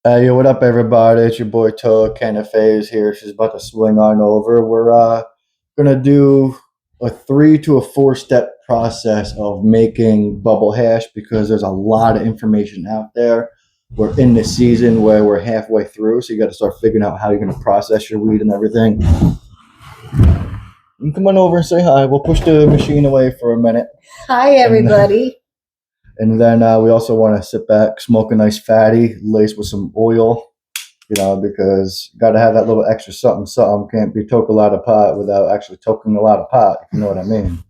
Hey, what up, everybody? It's your boy Toa Cannabis here. She's about to swing on over. We're gonna do a 3 to 4 step process of making bubble hash because there's a lot of information out there. We're in the season where we're halfway through, so you got to start figuring out how you're gonna process your weed and everything. You come on over and say hi. We'll push the machine away for a minute, Hi, everybody. and then we also want to sit back, smoke a nice fatty, laced with some oil. Because you got to have that little extra something, something. Can't be toke a lot of pot without actually toking a lot of pot, if you know what I mean.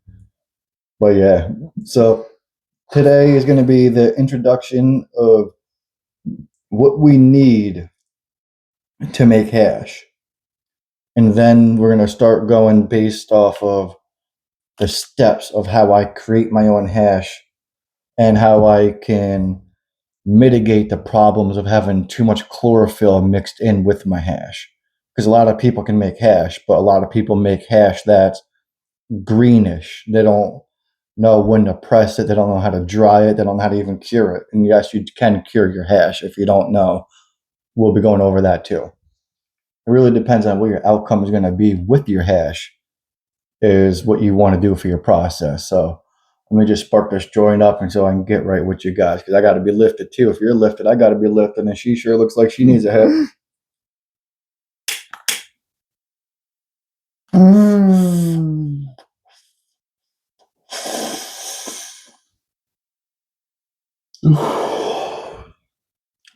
But yeah, so today is going to be the introduction of what we need to make hash. And then we're going to start going based off of the steps of how I create my own hash and how I can mitigate the problems of having too much chlorophyll mixed in with my hash. Because a lot of people can make hash, but a lot of people make hash that's greenish. They don't know when to press it. They don't know how to dry it. They don't know how to even cure it. And yes, you can cure your hash. If you don't know, we'll be going over that too. It really depends on what your outcome is going to be with your hash, is what you want to do for your process. So let me just spark this joint up and so I can get right with you guys because I got to be lifted too. If you're lifted, I got to be lifted, and she sure looks like she needs a hip. Mm.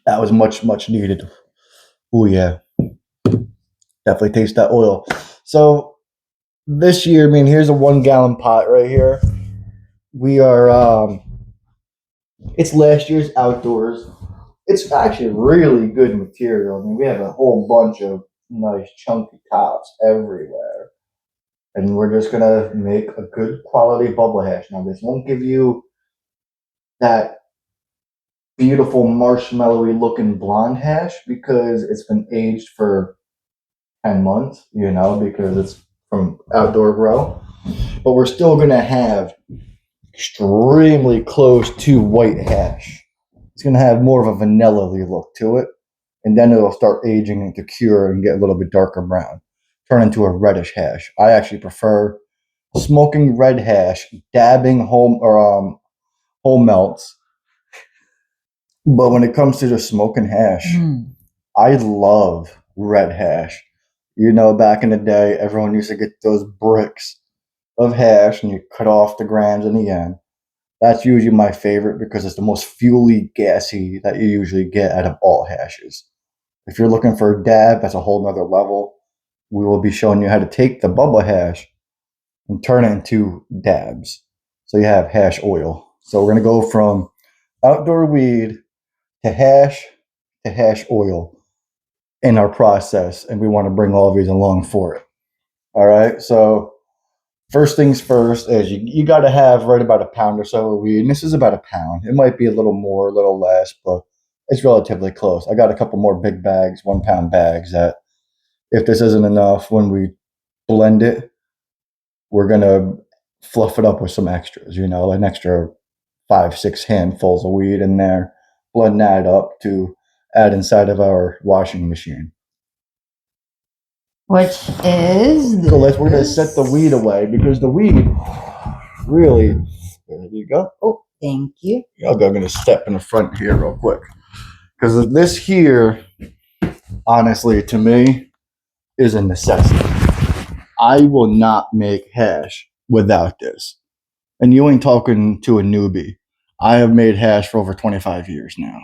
That was much, much needed. Oh yeah, definitely taste that oil. So this year, I mean, here's a 1 gallon pot right here. We are, it's last year's outdoors. It's actually really good material. I mean, we have a whole bunch of nice chunky tops everywhere. And we're just gonna make a good quality bubble hash. Now, this won't give you that beautiful marshmallowy looking blonde hash because it's been aged for 10 months, because it's from outdoor grow. But we're still gonna have extremely close to white hash. It's gonna have more of a vanilla-y look to it, and then it'll start aging into cure and get a little bit darker brown, turn into a reddish hash. I actually prefer smoking red hash, dabbing home melts. But when it comes to just smoking hash, I love red hash. Back in the day, everyone used to get those bricks of hash and you cut off the grams in the end. That's usually my favorite because it's the most fuely gassy that you usually get out of all hashes. If you're looking for a dab, that's a whole nother level. We will be showing you how to take the bubble hash and turn it into dabs. So you have hash oil. So we're going to go from outdoor weed to hash oil in our process, and we want to bring all of you along for it. All right. So first things first is you got to have right about a pound or so of weed, and this is about a pound. It might be a little more, a little less, but it's relatively close. I got a couple more big bags, 1 pound bags. That if this isn't enough, when we blend it, we're gonna fluff it up with some extras. An extra 5, 6 handfuls of weed in there, blend that up to add inside of our washing machine. Which is So we're gonna set the weed away because the weed really. There you go. Oh, thank you. I'm gonna step in the front here real quick because this here, honestly, to me, is a necessity. I will not make hash without this. And you ain't talking to a newbie. I have made hash for over 25 years now.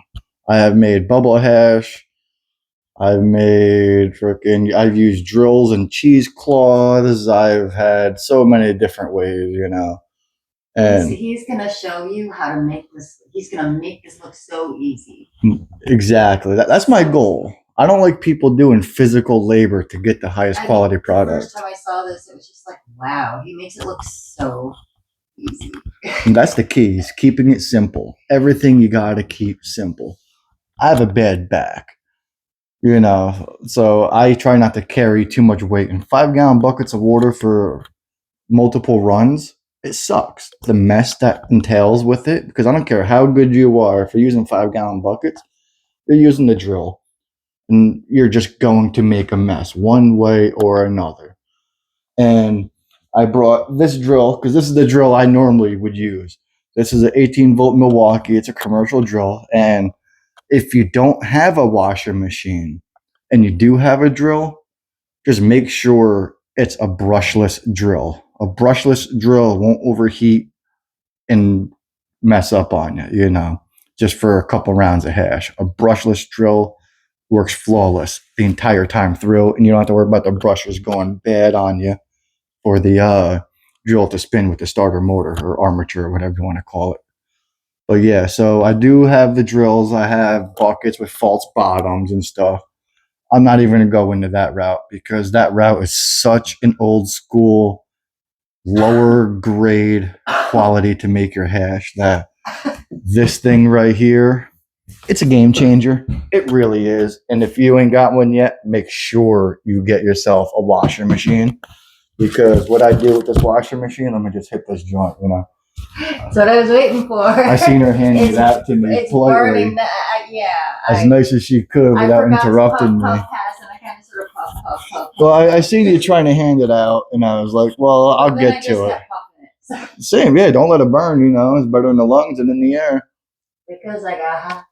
I have made bubble hash. I've used drills and cheesecloths. I've had so many different ways. And He's going to show you how to make this. He's going to make this look so easy. exactly. That's my goal. I don't like people doing physical labor to get the highest quality product. The first time I saw this, it was just like, wow, he makes it look so easy. And that's the key, is keeping it simple. Everything you got to keep simple. I have a bad back, so I try not to carry too much weight. And 5 gallon buckets of water for multiple runs, it sucks. The mess that entails with it, because I don't care how good you are, if you're using 5 gallon buckets, you're using the drill. and you're just going to make a mess one way or another. And I brought this drill because this is the drill I normally would use. This is an 18-volt Milwaukee. It's a commercial drill. And if you don't have a washer machine and you do have a drill, just make sure it's a brushless drill. A brushless drill won't overheat and mess up on you, just for a couple rounds of hash. A brushless drill works flawless the entire time through, and you don't have to worry about the brushes going bad on you for the drill to spin with the starter motor or armature or whatever you want to call it. But yeah, so I do have the drills. I have buckets with false bottoms and stuff. I'm not even going to go into that route because that route is such an old school, lower grade quality to make your hash that this thing right here, it's a game changer. It really is. And if you ain't got one yet, make sure you get yourself a washer machine. Because what I do with this washer machine, let me just hit this joint, That's what I was waiting for. I seen her handing it out to me It's politely, burning. Yeah. as nice as she could without interrupting me. Puff pass, and I kind of sort of puff. Well, I seen you trying to hand it out, and I was like, well, I'll get to it. Same, yeah, don't let it burn, It's better in the lungs than in the air. Because I got hot.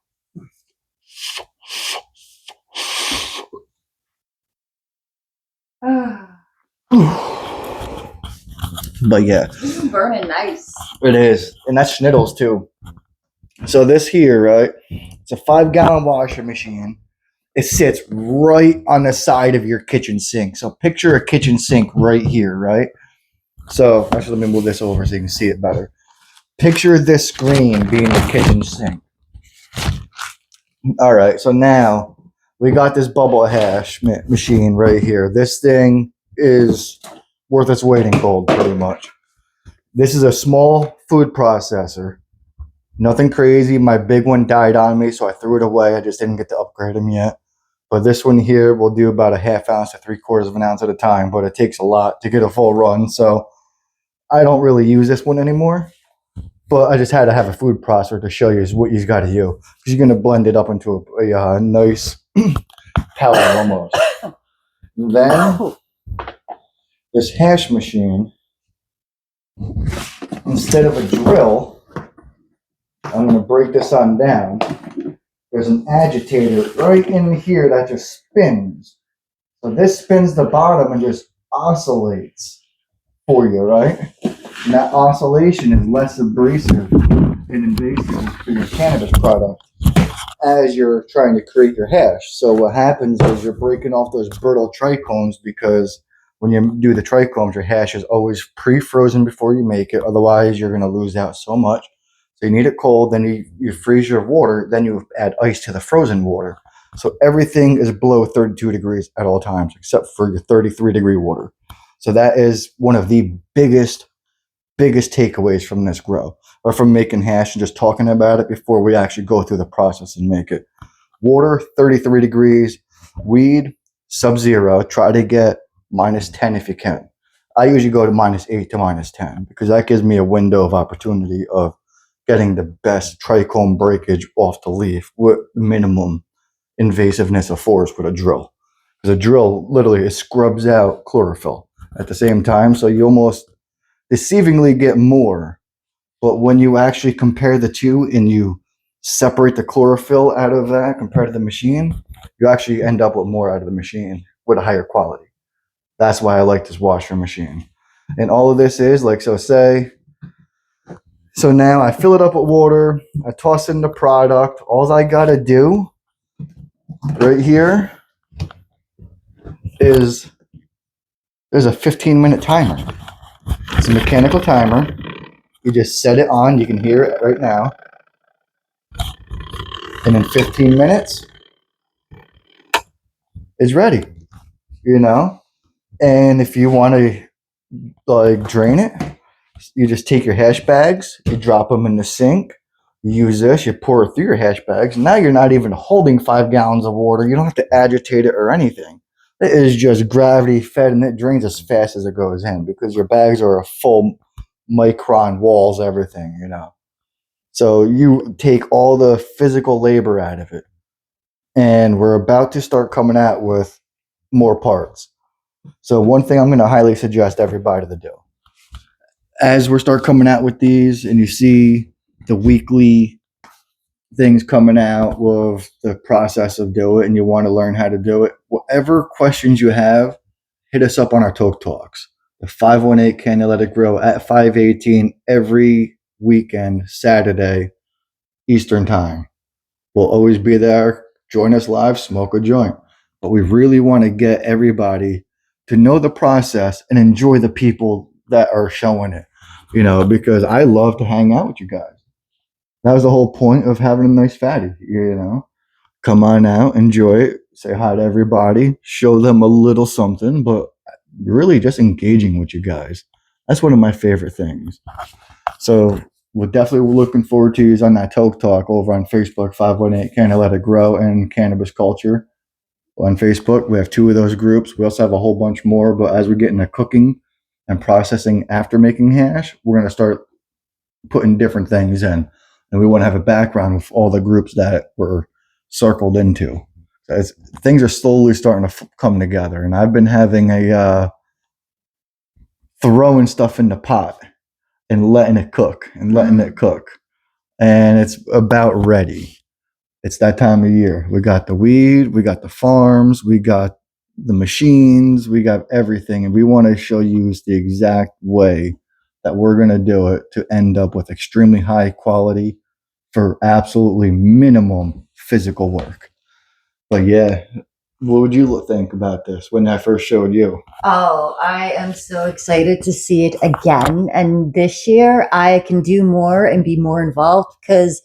But yeah. This is burning nice. It is. And that's Schnittles too. So this here, right? It's a 5-gallon washer machine. It sits right on the side of your kitchen sink. So picture a kitchen sink right here, right? So actually, let me move this over so you can see it better. Picture this screen being the kitchen sink. All right, so now we got this bubble hash machine right here. This thing is worth its weight in gold, pretty much. This is a small food processor. Nothing crazy. My big one died on me, so I threw it away. I just didn't get to upgrade them yet. But this one here will do about a ½ ounce to 3/4 of an ounce at a time, but it takes a lot to get a full run. So I don't really use this one anymore. But I just had to have a food processor to show you what you've got to do. Because you're going to blend it up into a nice powder almost. Then this hash machine, instead of a drill, I'm going to break this on down. There's an agitator right in here that just spins. So this spins the bottom and just oscillates for you, right? And that oscillation is less abrasive and invasive for your cannabis product as you're trying to create your hash. So what happens is you're breaking off those brittle trichomes because when you do the trichomes, your hash is always pre-frozen before you make it. Otherwise, you're going to lose out so much. So you need it cold, then you freeze your water, then you add ice to the frozen water. So everything is below 32 degrees at all times, except for your 33-degree water. So that is one of the biggest takeaways from this grow, or from making hash and just talking about it before we actually go through the process and make it. Water, 33 degrees. Weed, sub-zero. Try to get -10 if you can. I usually go to -8 to -10 because that gives me a window of opportunity of getting the best trichome breakage off the leaf with minimum invasiveness of force with a drill. Because a drill literally it scrubs out chlorophyll at the same time, so you almost deceivingly get more. But when you actually compare the two and you separate the chlorophyll out of that compared to the machine, you actually end up with more out of the machine with a higher quality. That's why I like this washer machine. And all of this is like, so now I fill it up with water, I toss in the product. All I gotta do right here is there's a 15-minute timer. It's a mechanical timer. You just set it on, you can hear it right now. And in 15 minutes, it's ready, And if you want to drain it, you just take your hash bags, you drop them in the sink, you use this, you pour it through your hash bags. Now you're not even holding 5 gallons of water. You don't have to agitate it or anything. It is just gravity fed and it drains as fast as it goes in because your bags are a full micron walls, everything, So you take all the physical labor out of it. and we're about to start coming out with more parts. So one thing I'm going to highly suggest everybody to do, as we start coming out with these and you see the weekly things coming out with the process of do it and you want to learn how to do it, whatever questions you have, hit us up on our Talks. The 518 Can You Let It Grow at 518 every weekend, Saturday, Eastern Time. We'll always be there. Join us live, smoke a joint. But we really want to get everybody to know the process and enjoy the people that are showing it, because I love to hang out with you guys. That was the whole point of having a nice fatty. Come on out, enjoy it, say hi to everybody, show them a little something, but really just engaging with you guys. That's one of my favorite things. So we're definitely looking forward to you on that Talk over on Facebook, 518 Can I Let It Grow and Cannabis Culture. On Facebook, we have 2 of those groups. We also have a whole bunch more, but as we get into cooking and processing after making hash, we're going to start putting different things in. And we want to have a background with all the groups that we're circled into. So things are slowly starting to come together. And I've been having throwing stuff in the pot and letting it cook and letting it cook. And it's about ready. It's that time of year. We got the weed, we got the farms, we got the machines, we got everything. And we want to show you the exact way that we're going to do it to end up with extremely high quality for absolutely minimum physical work. But yeah, what would you think about this when I first showed you? Oh, I am so excited to see it again. And this year I can do more and be more involved because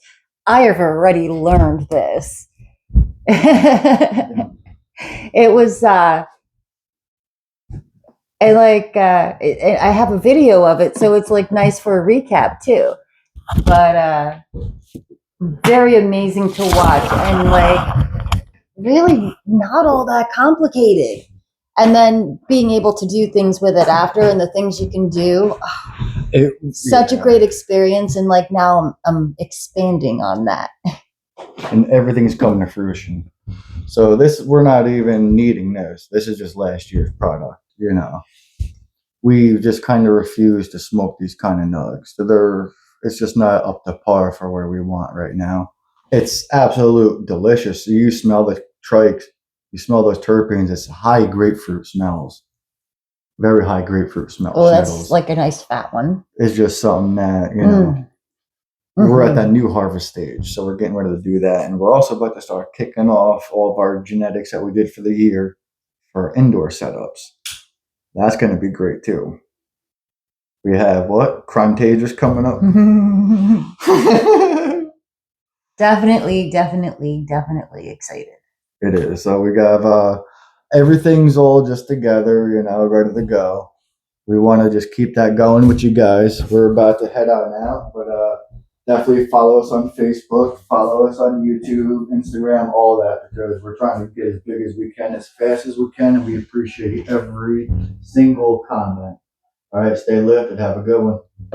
I have already learned this. It was I have a video of it, so it's like nice for a recap too. But very amazing to watch and like really not all that complicated. And then being able to do things with it after and the things you can do, such a great experience. And like now I'm expanding on that. And everything's coming to fruition. So we're not even needing this. This is just last year's product. We just kind of refuse to smoke these kind of nugs. It's just not up to par for where we want right now. It's absolute delicious. You smell the trikes, you smell those terpenes. It's high grapefruit smells, very high grapefruit smells. Oh, that's like a nice fat one. It's just something that we're at that new harvest stage, so we're getting ready to do that, and we're also about to start kicking off all of our genetics that we did for the year for our indoor setups. That's going to be great too. We have Crimetage coming up. Definitely excited. It is. So we got everything's all just together, ready to go. We want to just keep that going with you guys. We're about to head out now, but definitely follow us on Facebook, follow us on YouTube, Instagram, all that, because we're trying to get as big as we can, as fast as we can, and we appreciate every single comment. All right, stay lit and have a good one.